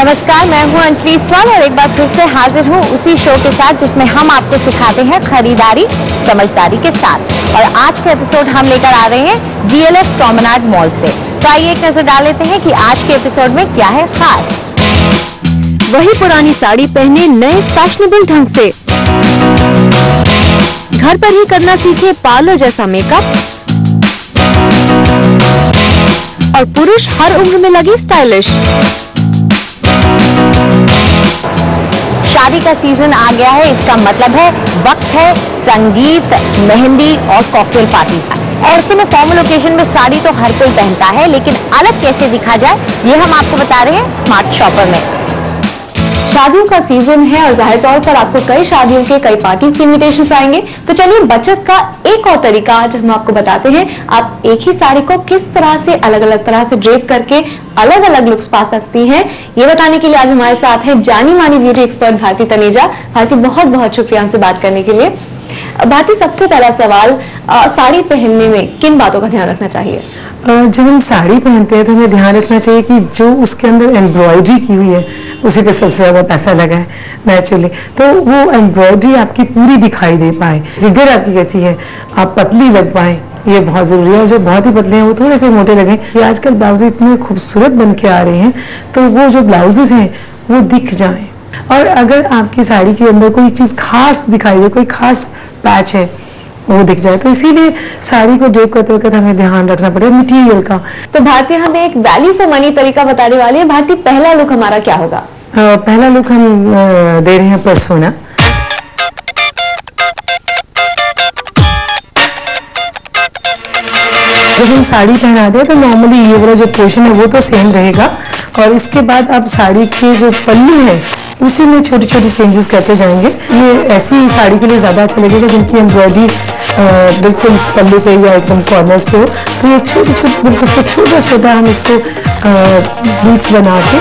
नमस्कार, मैं हूं अंजलि स्वाल और एक बार फिर से हाजिर हूं उसी शो के साथ जिसमें हम आपको सिखाते हैं खरीदारी समझदारी के साथ। और आज का एपिसोड हम लेकर आ रहे हैं DLF प्रोमेनाड मॉल से। तो आइए एक नजर डाल लेते हैं कि आज के एपिसोड में क्या है खास। वही पुरानी साड़ी पहने नए फैशनेबल ढंग से, घर पर ही करना सीखे पार्लर जैसा मेकअप, और पुरुष हर उम्र में लगे स्टाइलिश। शादी का सीजन आ गया है, इसका मतलब है वक्त है संगीत, मेहंदी और कॉकटेल पार्टी का। और ऐसे में फॉर्मल ओकेजन में साड़ी तो हर कोई पहनता है, लेकिन अलग कैसे दिखा जाए ये हम आपको बता रहे हैं स्मार्ट शॉपर में। शादियों का सीजन है और जाहिर तौर पर आपको कई शादियों के कई पार्टीज के इनविटेशंस आएंगे। तो चलिए बचत का एक और तरीका आज हम आपको बताते हैं। आप एक ही साड़ी को किस तरह से अलग अलग तरह से ड्रेप करके अलग अलग लुक्स पा सकती हैं, ये बताने के लिए आज हमारे साथ है जानी मानी ब्यूटी एक्सपर्ट भारती तनेजा। भारती, बहुत बहुत शुक्रिया हमसे बात करने के लिए। भारती, सबसे पहला सवाल, साड़ी पहनने में किन बातों का ध्यान रखना चाहिए? जब हम साड़ी पहनते हैं तो हमें ध्यान रखना चाहिए कि जो उसके अंदर एम्ब्रॉयडरी की हुई है उसी पे सबसे ज्यादा पैसा लगा है नेचुरली, तो वो एम्ब्रॉयडरी आपकी पूरी दिखाई दे पाए। फिगर आपकी कैसी है, आप पतली लग पाए, ये बहुत जरूरी है। जो बहुत ही पतले हैं वो थोड़े से मोटे लगे। ये आजकल ब्लाउज इतने खूबसूरत बन के आ रहे हैं, तो वो जो ब्लाउजेस हैं वो दिख जाएं। और अगर आपकी साड़ी के अंदर कोई चीज खास दिखाई दे, कोई खास पैच है, वो दिख जाए, तो इसीलिए साड़ी को ड्रेप करते वक्त हमें ध्यान रखना पड़ेगा मटेरियल का। तो भारती, हमें एक वैल्यू फॉर मनी तरीका बताने वाली है। भारती, पहला लुक हमारा क्या होगा? पहला लुक हम दे रहे हैं पर्सोना। जब हम साड़ी पहनाते हैं तो नॉर्मली ये वाला जो पोर्शन है वो तो सेम रहेगा, और इसके बाद अब साड़ी के जो पल्लू है उसी में छोटे छोटे चेंजेस करते जाएंगे। ये ऐसी साड़ी के लिए ज़्यादा अच्छा लगेगा जिनकी एम्ब्रॉयडरी बिल्कुल पल्लू पे या एकदम कॉर्नर्स पे हो। तो ये छोटे छोटे बिल्कुल इसको छोटा छोटा हम इसको बीट्स बना के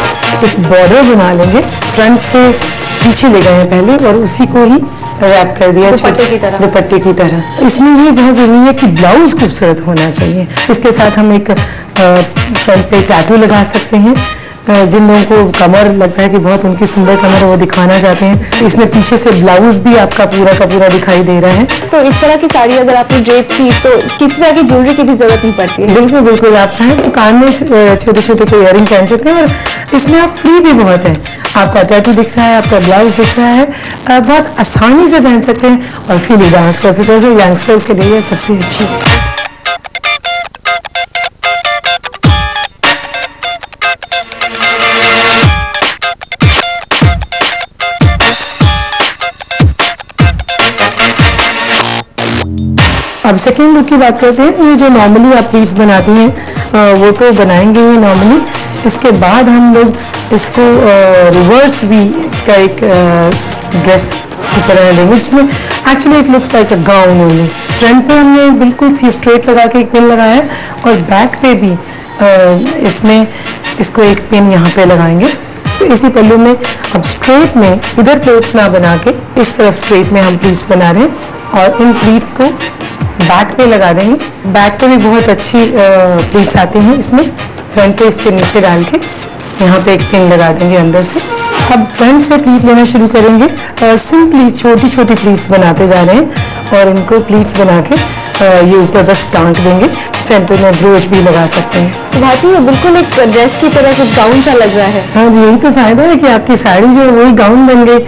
एक बॉर्डर बना लेंगे। फ्रंट से पीछे ले गए हैं पहले और उसी को ही रैप कर दिया दुपट्टे की तरह। इसमें ये बहुत ज़रूरी है कि ब्लाउज खूबसूरत होना चाहिए। इसके साथ हम एक फ्रंट पे टैटू लगा सकते हैं। जिन लोगों को कमर लगता है कि बहुत उनकी सुंदर कमर है वो दिखाना चाहते हैं, इसमें पीछे से ब्लाउज भी आपका पूरा का पूरा दिखाई दे रहा है। तो इस तरह की साड़ी अगर आपने ड्रेप की तो किसी तरह की ज्वेलरी की भी जरूरत नहीं पड़ती है। बिल्कुल बिल्कुल, आप चाहें तो कान में छोटे छोटे कोई इयरिंग पहन सकते हैं, और इसमें आप फ्री भी बहुत है। आपका टैटू दिख रहा है, आपका ब्लाउज दिख रहा है, बहुत आसानी से पहन सकते हैं और फ्रीली डांस कर सकते हैं। यंगस्टर्स के लिए सबसे अच्छी है। अब सेकेंड लुक की बात करते हैं। ये जो नॉर्मली आप प्लीट्स बनाती हैं वो तो बनाएंगे ही नॉर्मली। इसके बाद हम लोग इसको रिवर्स भी का एक ड्रेस की तरह लेंगे, जिसमें actually it looks like a gown only. Front पे हमने बिल्कुल सी स्ट्रेट लगा के एक पिन लगाया है, और बैक पे भी इसमें इसको एक पिन यहाँ पे लगाएंगे। तो इसी पल्लू में अब स्ट्रेट में इधर प्लेट्स ना बना के इस तरफ स्ट्रेट में हम प्लीट्स बना रहे हैं, और इन प्लीट्स को बैक पे लगा देंगे। बैक पे भी बहुत अच्छी प्लीट्स आती हैं इसमें। फ्रंट पे इसके नीचे डाल के यहाँ पे एक पिन लगा देंगे अंदर से। अब फ्रंट से प्लीट लेना शुरू करेंगे। सिंपली छोटी छोटी प्लीट्स बनाते जा रहे हैं, और इनको प्लीट्स बना के ये ऊपर बस टांग देंगे। सेंटर में ब्रोच भी लगा सकते हैं। तो भारती, ये बिल्कुल एक ड्रेस की तरह कुछ गाउन सा लग रहा है। हाँ जी, यही तो फायदा है कि आपकी साड़ी जो है वही गाउन बन गई।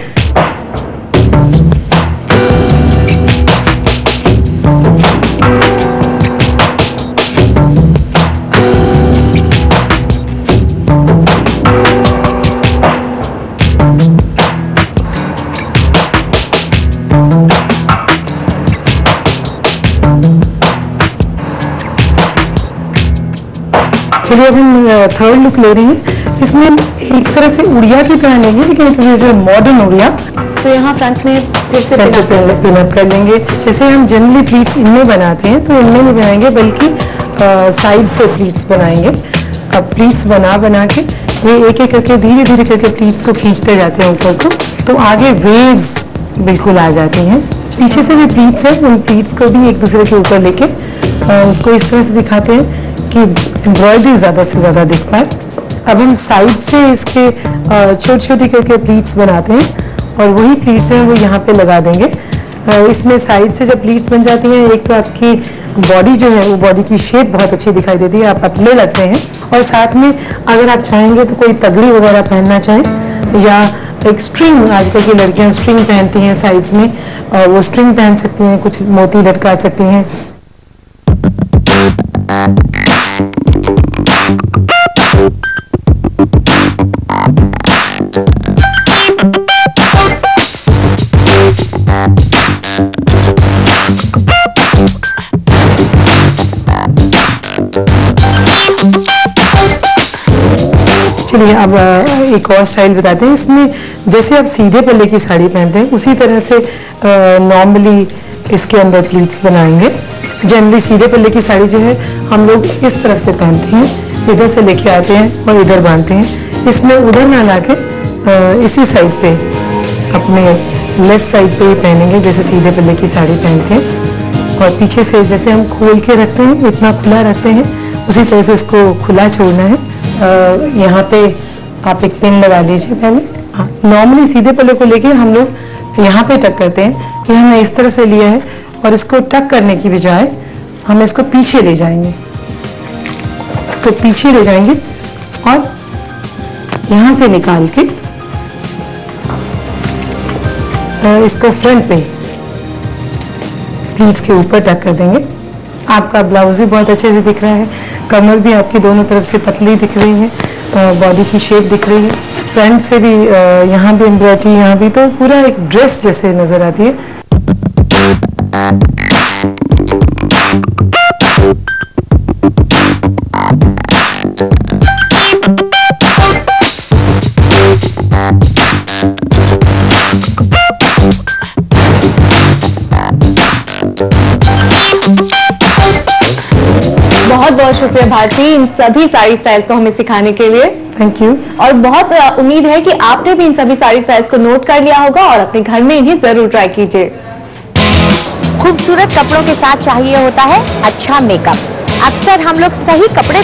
चलिए अब हम थर्ड लुक ले रहे हैं। इसमें एक तरह से उड़िया की तरह लेंगे, लेकिन जो मॉडर्न उड़िया। तो यहाँ फ्रंट में फिर से पिन अप कर लेंगे। जैसे हम जनरली प्लीट्स इनमें बनाते हैं तो इनमें नहीं बनाएंगे, बल्कि साइड से प्लीट्स बनाएंगे। अब प्लीट्स बना के ये एक एक करके धीरे धीरे करके प्लीट्स को खींचते जाते हैं ऊपर को, तो आगे वेव्स बिल्कुल आ जाती हैं। पीछे से भी प्लीट्स है, उन प्लीट्स को भी एक दूसरे के ऊपर लेके उसको इस तरह से दिखाते हैं कि एम्ब्रॉयडरी ज़्यादा से ज़्यादा दिख पाए। अब हम साइड से इसके छोटी छोटी करके प्लीट्स बनाते हैं और वही प्लीट्स हैं वो यहाँ पे लगा देंगे। इसमें साइड से जब प्लीट्स बन जाती हैं, एक तो आपकी बॉडी जो है वो बॉडी की शेप बहुत अच्छी दिखाई देती है, आप पतले लगते हैं। और साथ में अगर आप चाहेंगे तो कोई तगड़ी वगैरह पहनना चाहें या एक स्ट्रिंग, आजकल की लड़कियां स्ट्रिंग पहनती हैं साइड्स में, वो स्ट्रिंग पहन सकती हैं, कुछ मोती लटका सकती हैं। चलिए अब एक और स्टाइल बताते हैं। इसमें जैसे आप सीधे पल्ले की साड़ी पहनते हैं उसी तरह से नॉर्मली इसके अंदर प्लीट्स बनाएंगे। जनरली सीधे पल्ले की साड़ी जो है हम लोग इस तरफ से पहनते हैं, इधर से लेके आते हैं और इधर बांधते हैं। इसमें उधर ना लाके इसी साइड पे अपने लेफ्ट साइड पे ही पहनेंगे जैसे सीधे पल्ले की साड़ी पहनते हैं। और पीछे से जैसे हम खोल के रखते हैं, इतना खुला रखते हैं, उसी तरह से इसको खुला छोड़ना है। यहाँ पे आप एक पिन लगा लीजिए पहले। नॉर्मली सीधे पल्ले को लेके हम लोग यहाँ पे टक करते हैं कि हमने इस तरफ से लिया है और इसको टक करने की बजाय हम इसको पीछे ले जाएंगे, इसको पीछे ले जाएंगे और यहाँ से निकाल के इसको फ्रंट पे प्लीट्स के ऊपर टक कर देंगे। आपका ब्लाउज भी बहुत अच्छे से दिख रहा है, कमर भी आपकी दोनों तरफ से पतली दिख रही है, बॉडी की शेप दिख रही है, फ्रंट से भी यहाँ भी एम्ब्रॉयडरी, यहाँ भी, तो पूरा एक ड्रेस जैसे नजर आती है। बहुत बहुत शुक्रिया भारती इन सभी साड़ी स्टाइल्स को हमें सिखाने के लिए। Thank you. और बहुत उम्मीद है कि आपने भी इन सभी साड़ी स्टाइल्स को नोट कर लिया होगा और अपने घर में इन्हें जरूर ट्राई कीजिए। खूबसूरत कपड़ों के साथ चाहिए होता है अच्छा मेकअप। अक्सर हम लोग सही कपड़े